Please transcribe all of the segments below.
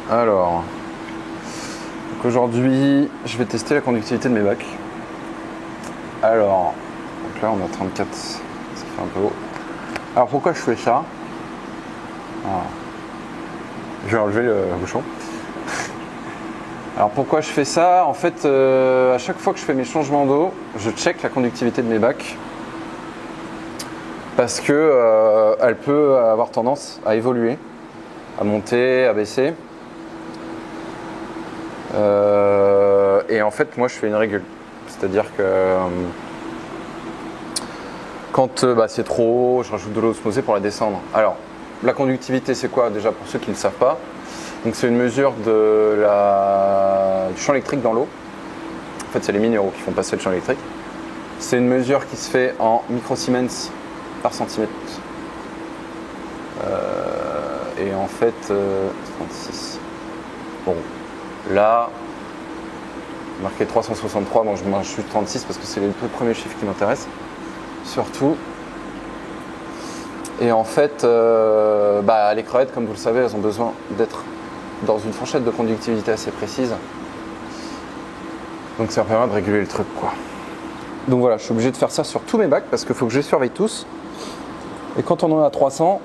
Alors, aujourd'hui, je vais tester la conductivité de mes bacs. Alors, donc là on a 34, ça fait un peu haut. Alors pourquoi je fais ça? Je vais enlever le bouchon. Alors pourquoi je fais ça? En fait, à chaque fois que je fais mes changements d'eau, je check la conductivité de mes bacs. Parce que elle peut avoir tendance à évoluer, à monter, à baisser. Et en fait, moi je fais une régule. C'est-à-dire que quand c'est trop haut, je rajoute de l'eau osmosée pour la descendre. Alors, la conductivité, c'est quoi déjà pour ceux qui ne le savent pas? Donc c'est une mesure du champ électrique dans l'eau. En fait, c'est les minéraux qui font passer le champ électrique. C'est une mesure qui se fait en microsiemens par centimètre. Et en fait, 36. Bon, là, marqué 363, bon, je suis 36 parce que c'est les deux premiers chiffres qui m'intéressent, surtout. Et en fait, les crevettes, comme vous le savez, elles ont besoin d'être dans une fourchette de conductivité assez précise. Donc ça permet de réguler le truc, quoi. Donc voilà, je suis obligé de faire ça sur tous mes bacs parce qu'il faut que je les surveille tous. Et quand on en a 300,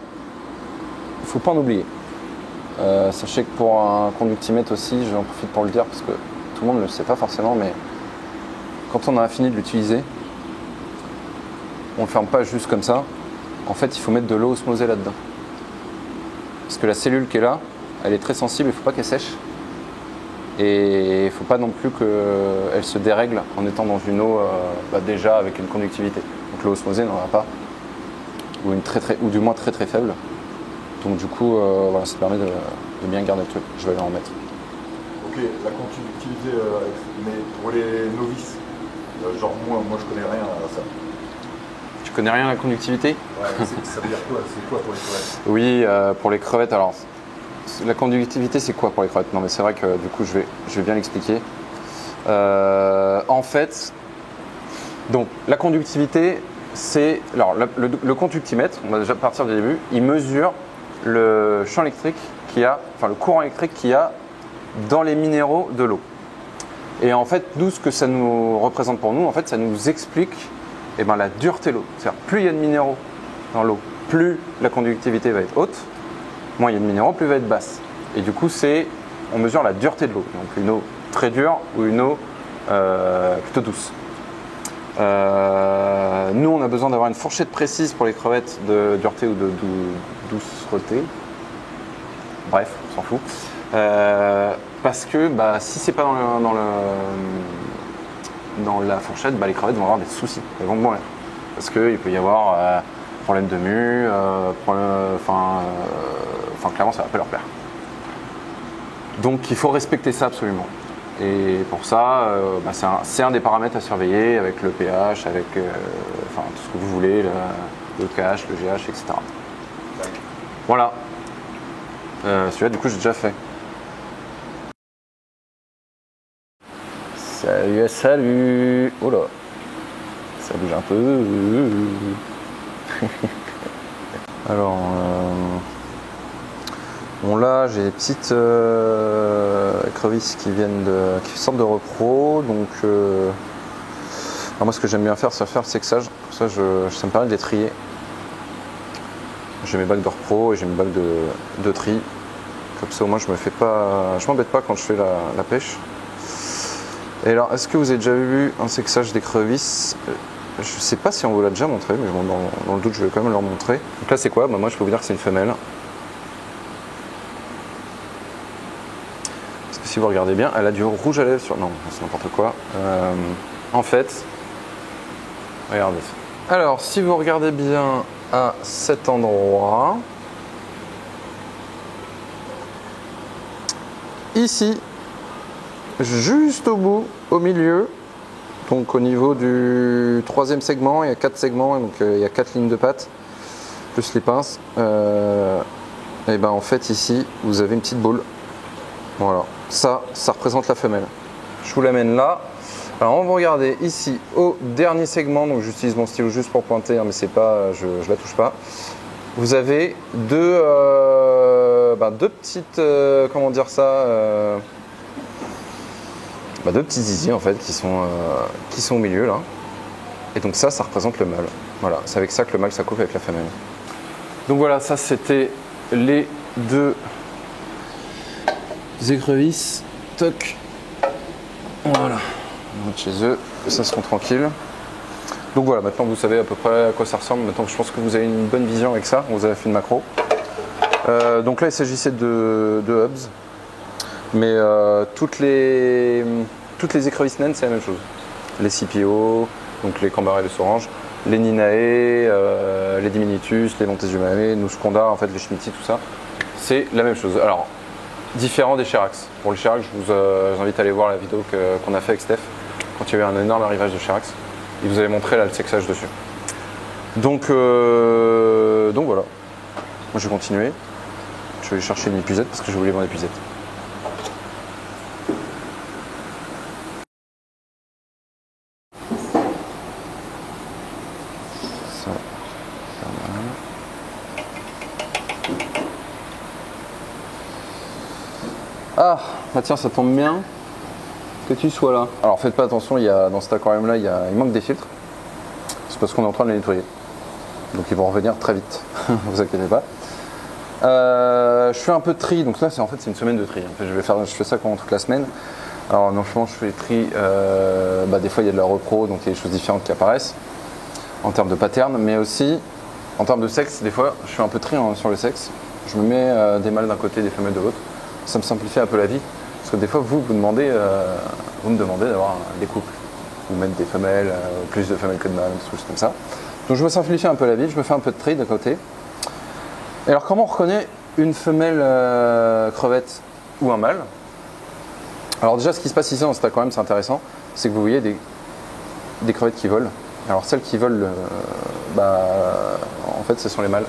il ne faut pas en oublier. Sachez que pour un conductimètre aussi, j'en profite pour le dire parce que tout le monde ne le sait pas forcément, mais quand on a fini de l'utiliser, on ne le ferme pas juste comme ça. En fait, il faut mettre de l'eau osmosée là-dedans. Parce que la cellule qui est là, elle est très sensible, il ne faut pas qu'elle sèche. Et il ne faut pas non plus qu'elle se dérègle en étant dans une eau déjà avec une conductivité. Donc l'eau osmosée n'en a pas, ou du moins très très faible. Donc du coup, ça permet de bien garder le truc. Je vais aller en mettre. Ok, la conductivité, mais pour les novices, genre moi je connais rien à ça. Tu connais rien à la conductivité? Ouais, ça veut dire quoi? C'est quoi pour les crevettes? Oui, pour les crevettes, alors la conductivité c'est quoi pour les crevettes? Non mais c'est vrai que du coup je vais bien l'expliquer. En fait, donc la conductivité c'est. Alors le conductimètre, on va déjà partir du début, il mesure le champ électrique qu'il y a, enfin le courant électrique qu'il y a dans les minéraux de l'eau. Et en fait, nous, ce que ça nous représente pour nous, en fait, ça nous explique la dureté de l'eau. C'est-à-dire, plus il y a de minéraux dans l'eau, plus la conductivité va être haute, moins il y a de minéraux, plus elle va être basse. Et du coup, on mesure la dureté de l'eau. Donc une eau très dure ou une eau plutôt douce. Nous, on a besoin d'avoir une fourchette précise pour les crevettes de dureté ou de doucereté. Bref, on s'en fout. Parce que si c'est pas dans la fourchette, les crevettes vont avoir des soucis, elles vont mourir. Parce qu'il peut y avoir problème de mue, clairement ça va pas leur plaire. Donc il faut respecter ça absolument. Et pour ça, c'est un des paramètres à surveiller avec le pH, avec tout ce que vous voulez, le KH, le GH, etc. Voilà. Celui-là, du coup, j'ai déjà fait. Salut. Oh là. Ça bouge un peu. Alors, là, j'ai des petites écrevisses qui sortent de repro. Donc, moi, ce que j'aime bien faire, c'est faire le sexage. Pour ça, ça me permet de les trier. J'ai mes bacs de repro et j'ai mes bacs de tri. Comme ça, au moins, je m'embête pas quand je fais la pêche. Et alors, est-ce que vous avez déjà vu un sexage d'écrevisses? Je sais pas si on vous l'a déjà montré, mais bon, dans le doute, je vais quand même leur montrer. Donc là, c'est quoi? Moi, je peux vous dire que c'est une femelle. Parce que si vous regardez bien, elle a du rouge à lèvres sur... Non, c'est n'importe quoi. En fait, regardez. Alors, si vous regardez bien à cet endroit, ici, juste au bout, au milieu, donc au niveau du troisième segment, il y a 4 segments, donc il y a 4 lignes de pattes, plus les pinces. Et en fait ici, vous avez une petite boule. Voilà, ça représente la femelle. Je vous l'amène là. Alors on va regarder ici au dernier segment, donc j'utilise mon stylo juste pour pointer, mais c'est pas, je la touche pas. Vous avez deux deux petites, comment dire ça, deux petits zizi en fait qui sont au milieu là. Et donc ça représente le mâle. Voilà, c'est avec ça que le mâle s'accouple avec la femelle. Donc voilà, ça c'était les deux écrevisses. Toc. Voilà. On rentre chez eux, ça seront tranquilles. Donc voilà, maintenant vous savez à peu près à quoi ça ressemble. Maintenant je pense que vous avez une bonne vision avec ça. On vous avez fait une macro. Donc là il s'agissait de hubs. Mais toutes les écrevisses naines c'est la même chose. Les CPO, donc les Cambarelles orange, les Ninae, les Diminutus, les Montezumane, Nusconda, en fait les Schmitti, tout ça, c'est la même chose. Alors, différent des Cherax. Pour les Cherax, je vous invite à aller voir la vidéo qu'on a fait avec Steph, quand il y a eu un énorme arrivage de Cherax. Il vous avait montré là, le sexage dessus. Donc voilà. Moi je vais continuer. Je vais aller chercher une épuisette parce que je voulais mon épuisette. Ah, bah tiens, ça tombe bien que tu sois là. Alors faites pas attention, dans cet aquarium là, il manque des filtres. C'est parce qu'on est en train de les nettoyer. Donc ils vont revenir très vite, vous inquiétez pas. Je fais un peu de tri, donc là c'est une semaine de tri. En fait, je fais ça pendant toute la semaine. Alors non, je fais le tri, des fois il y a de la repro, donc il y a des choses différentes qui apparaissent en termes de pattern, mais aussi en termes de sexe, des fois je fais un peu de tri sur le sexe. Je me mets des mâles d'un côté, des femelles de l'autre. Ça me simplifie un peu la vie, parce que des fois vous me demandez d'avoir des couples, ou mettre des femelles, plus de femelles que de mâles, des choses comme ça. Donc je me simplifie un peu la vie, je me fais un peu de tri de côté. Et alors comment on reconnaît une femelle crevette ou un mâle? Alors déjà ce qui se passe ici dans cet aquarium, c'est intéressant, c'est que vous voyez des crevettes qui volent. Alors celles qui volent, en fait ce sont les mâles.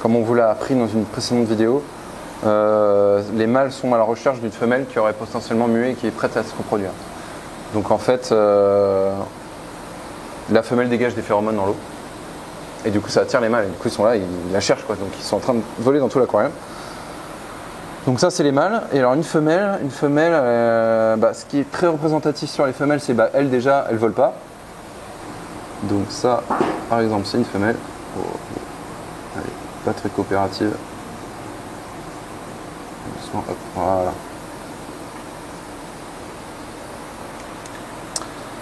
Comme on vous l'a appris dans une précédente vidéo, les mâles sont à la recherche d'une femelle qui aurait potentiellement mué et qui est prête à se reproduire. Donc en fait, la femelle dégage des phéromones dans l'eau. Et du coup ça attire les mâles. Et du coup ils sont là, ils la cherchent quoi. Donc ils sont en train de voler dans tout l'aquarium. Donc ça c'est les mâles. Et alors une femelle, ce qui est très représentatif sur les femelles, c'est elle déjà, elle vole pas. Donc ça, par exemple, c'est une femelle. Oh, elle est pas très coopérative. Hop, voilà.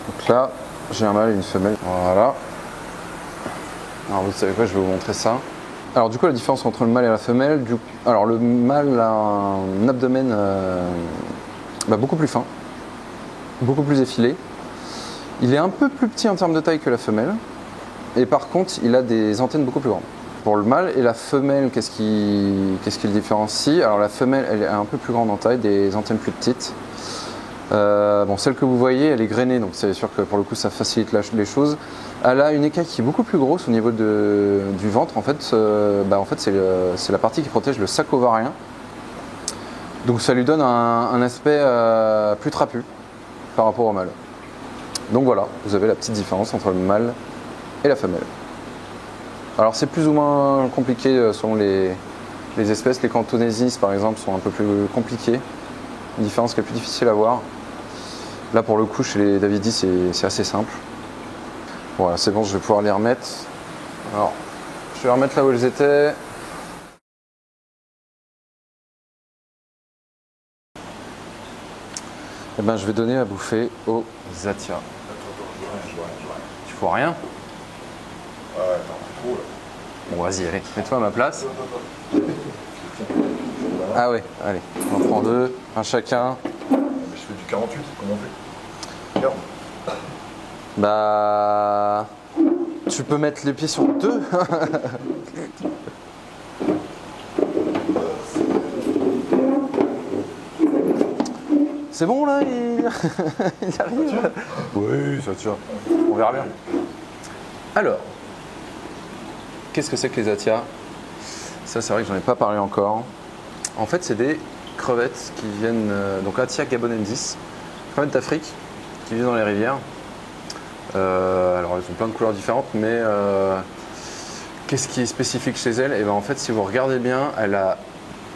Donc là, j'ai un mâle et une femelle. Voilà. Alors vous savez quoi, je vais vous montrer ça. Alors du coup, la différence entre le mâle et la femelle, alors le mâle a un abdomen beaucoup plus fin, beaucoup plus effilé. Il est un peu plus petit en termes de taille que la femelle. Et par contre, il a des antennes beaucoup plus grandes. Pour le mâle et la femelle, qu'est-ce qui le différencie? Alors la femelle, elle est un peu plus grande en taille, des antennes plus petites. Celle que vous voyez, elle est grainée, donc c'est sûr que pour le coup ça facilite les choses. Elle a une écaille qui est beaucoup plus grosse au niveau du ventre. En fait, c'est la partie qui protège le sac ovarien. Donc ça lui donne un aspect plus trapu par rapport au mâle. Donc voilà, vous avez la petite différence entre le mâle et la femelle. Alors c'est plus ou moins compliqué selon les espèces. Les Cantonesis par exemple sont un peu plus compliqués. Une différence qui est plus difficile à voir. Là pour le coup chez les Davidi c'est assez simple. Voilà, c'est bon, je vais pouvoir les remettre. Alors, je vais les remettre là où elles étaient. Et je vais donner à bouffer aux Zatia. Tu vois rien? Ouais, attends, trop là. Bon, vas-y, allez, mets-toi à ma place. Ah ouais, allez, on en prend deux, un chacun. Je fais du 48, comment on fait? Regarde. Tu peux mettre les pieds sur deux. C'est bon là, il arrive. Oui, ça tient. On verra bien. Alors, qu'est-ce que c'est que les Atia? Ça, c'est vrai que j'en ai pas parlé encore. En fait, c'est des crevettes qui viennent, donc Atia gabonensis, crevettes d'Afrique, qui vivent dans les rivières. Alors, elles ont plein de couleurs différentes, mais qu'est-ce qui est spécifique chez elles? Et en fait, si vous regardez bien, elle a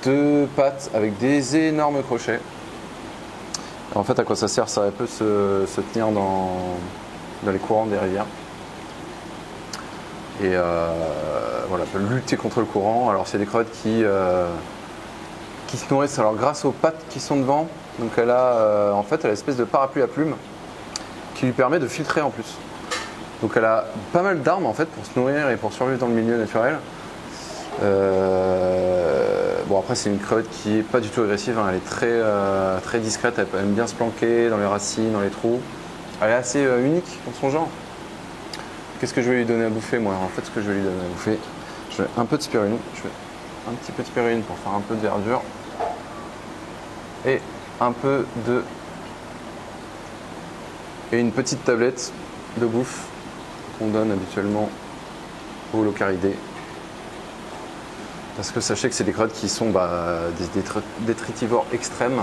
2 pattes avec des énormes crochets. En fait, à quoi ça sert? Ça peut se tenir dans les courants des rivières. Et voilà, peut lutter contre le courant. Alors c'est des crevettes qui se nourrissent alors grâce aux pattes qui sont devant. Donc elle a en fait elle a une espèce de parapluie à plumes qui lui permet de filtrer en plus. Donc elle a pas mal d'armes en fait pour se nourrir et pour survivre dans le milieu naturel. Bon après c'est une crevette qui est pas du tout agressive, hein. Elle est très discrète, elle aime bien se planquer dans les racines, dans les trous. Elle est assez unique dans son genre. Qu'est-ce que je vais lui donner à bouffer moi? En fait ce que je vais lui donner à bouffer, je vais un peu de spiruline, je fais un petit peu de spiruline pour faire un peu de verdure et un peu de et une petite tablette de bouffe qu'on donne habituellement aux locaridés. Parce que sachez que c'est des crevettes qui sont des détritivores extrêmes.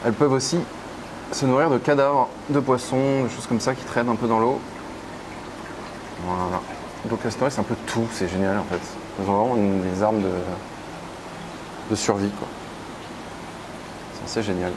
Elles peuvent aussi se nourrir de cadavres de poissons, des choses comme ça qui traînent un peu dans l'eau. Voilà. Donc elles se nourrissent un peu de tout, c'est génial en fait. Elles ont vraiment des armes de survie quoi. C'est assez génial.